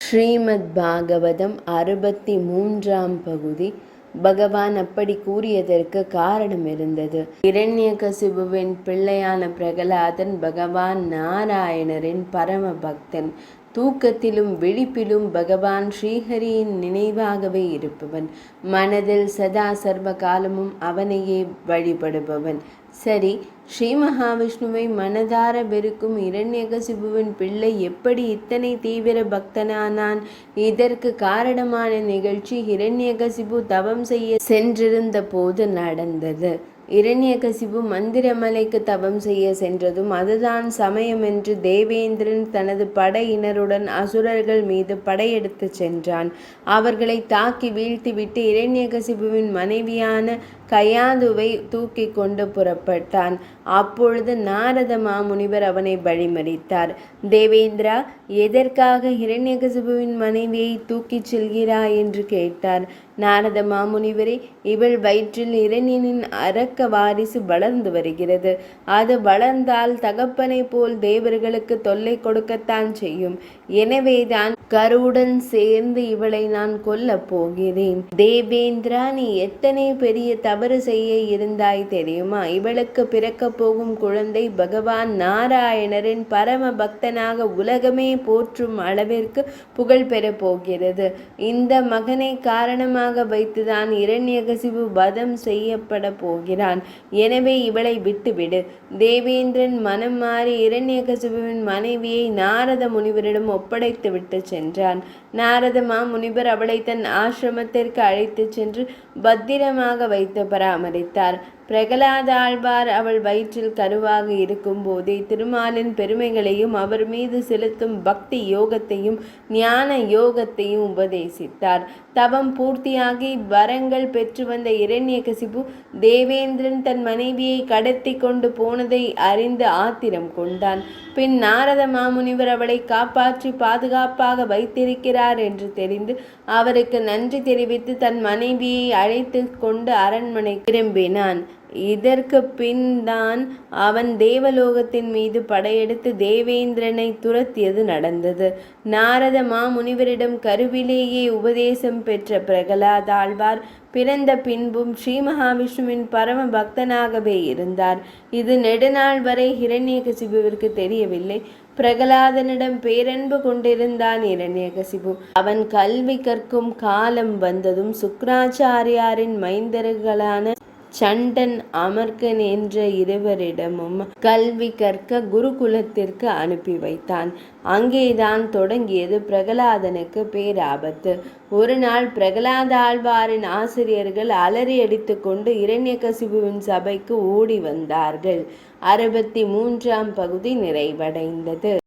ஸ்ரீமத் பாகவதம் 63ஆம் பகுதி. பகவான் அப்படி கூறியதற்கு காரணம் இருந்தது. இரண்யகசிபுவின் பிள்ளையான பிரகலாதன் பகவான் நாராயணரின் பரம பக்தன். தூக்கத்திலும் விழிப்பிலும் பகவான் ஸ்ரீஹரியின் நினைவாகவே இருப்பவன். மனதில் சதா சர்வ காலமும் அவனையே வழிபடுபவன். சரி, ஸ்ரீ மகாவிஷ்ணுவை மனதார வெறுக்கும் இரண்யகசிபுவின் பிள்ளை எப்படி இத்தனை தீவிர பக்தனானான்? இதற்கு காரணமான நிகழ்ச்சி இரண்யகசிபு தவம் செய்ய சென்றிருந்த போது நடந்தது. இரண்யகசிபு மந்திரமலைக்கு தவம் செய்ய சென்றதும் அதுதான் சமயம் என்று தேவேந்திரன் தனது படையினருடன் அசுரர்கள் மீது படையெடுத்து சென்றான். அவர்களை தாக்கி வீழ்த்திவிட்டு இரண்யகசிபுவின் மனைவியான கயாதுவை தூக்கி கொண்டு புறப்பட்டான். அப்பொழுது நாரத மாமுனிவர் அவனை வழிமறித்தார். தேவேந்திரா, எதற்காக இரண்யகசிபுவின் மனைவியை தூக்கிச் செல்கிறாய் என்று கேட்டார். நாரத மாமுனிவரே, இவள் வயிற்றில் இரண்யனின் அரக்க வாரிசு வளர்ந்து வருகிறது. அது வளர்ந்தால் தகப்பனை போல் தேவர்களுக்கு தொல்லை கொடுக்கத்தான் செய்யும். எனவேதான் கருவுடன் சேர்ந்து இவளை நான் கொல்லப் போகிறேன். தேவேந்திரா, நீ எத்தனை பெரிய தவறு செய்ய இருந்தாய் தெரியுமா? இவளுக்கு பிறக்க போகும் குழந்தை பகவான் நாராயணரின் பரம பக்தனாக உலகமே போற்றும் அளவிற்கு புகழ் பெற போகிறது. இந்த மகனை காரணமாக வைத்துதான் இரண்யகசிபு வதம் செய்யப்பட போகிறான். எனவே இவளை விட்டுவிடு. தேவேந்திரன் மனம் மாறி இரண்யகசிபுவின் மனைவியை நாரத முனிவரிடம் ஒப்படைத்து விட்டு சென்றான். நாரத மாமுனிவர் அவளை தன் ஆசிரமத்திற்கு அழைத்து சென்று பத்திரமாக வைத்து பராமரித்தார். பிரகலாத ஆழ்வார் அவள் வயிற்றில் கருவாக இருக்கும் போதே திருமாலின் பெருமைகளையும் அவர் மீது செலுத்தும் பக்தி யோகத்தையும் ஞான யோகத்தையும் உபதேசித்தார். தவம் பூர்த்தியாகி வரங்கள் பெற்று வந்த இரண்யகசிபு தேவேந்திரன் தன் மனைவியை கடத்தி கொண்டு போனதை அறிந்து ஆத்திரம் கொண்டான். பின் நாரத மாமுனிவர் அவளை காப்பாற்றி பாதுகாப்பாக வைத்திருக்கிறார் என்று தெரிந்து அவருக்கு நன்றி தெரிவித்து தன் மனைவியை அழைத்து கொண்டு அரண்மனை திரும்பினான். இதற்கு பின் தான் அவன் தேவலோகத்தின் மீது படையெடுத்து தேவேந்திரனை துரத்தியது நடந்தது. நாரத மாமுனிவரிடம் கருவிலேயே உபதேசம் பெற்ற பிரகலாத ஆழ்வார் பிறந்த பின்பும் ஸ்ரீ மகாவிஷ்ணுவின் பரம பக்தனாகவே இருந்தார். இது நெடுநாள் வரை இரண்யகசிபுவிற்கு தெரியவில்லை. பிரகலாதனிடம் பேரன்பு கொண்டிருந்தான் இரண்யகசிபு. அவன் கல்வி கற்கும் காலம் வந்ததும் சுக்ராச்சாரியாரின் மைந்தர்களான சண்டன் அமர்கன் என்ற இருவரிடமும் கல்வி கற்க குருகுலத்திற்கு அனுப்பி வைத்தான். அங்கேதான் தொடங்கியது பிரகலாதனுக்கு பேராபத்து. ஒரு நாள் பிரகலாத ஆழ்வாரின் ஆசிரியர்கள் அலறி அடித்து கொண்டு இரண்யகசிபுவின் சபைக்கு ஓடி வந்தார்கள். 63ஆம் பகுதி நிறைவடைந்தது.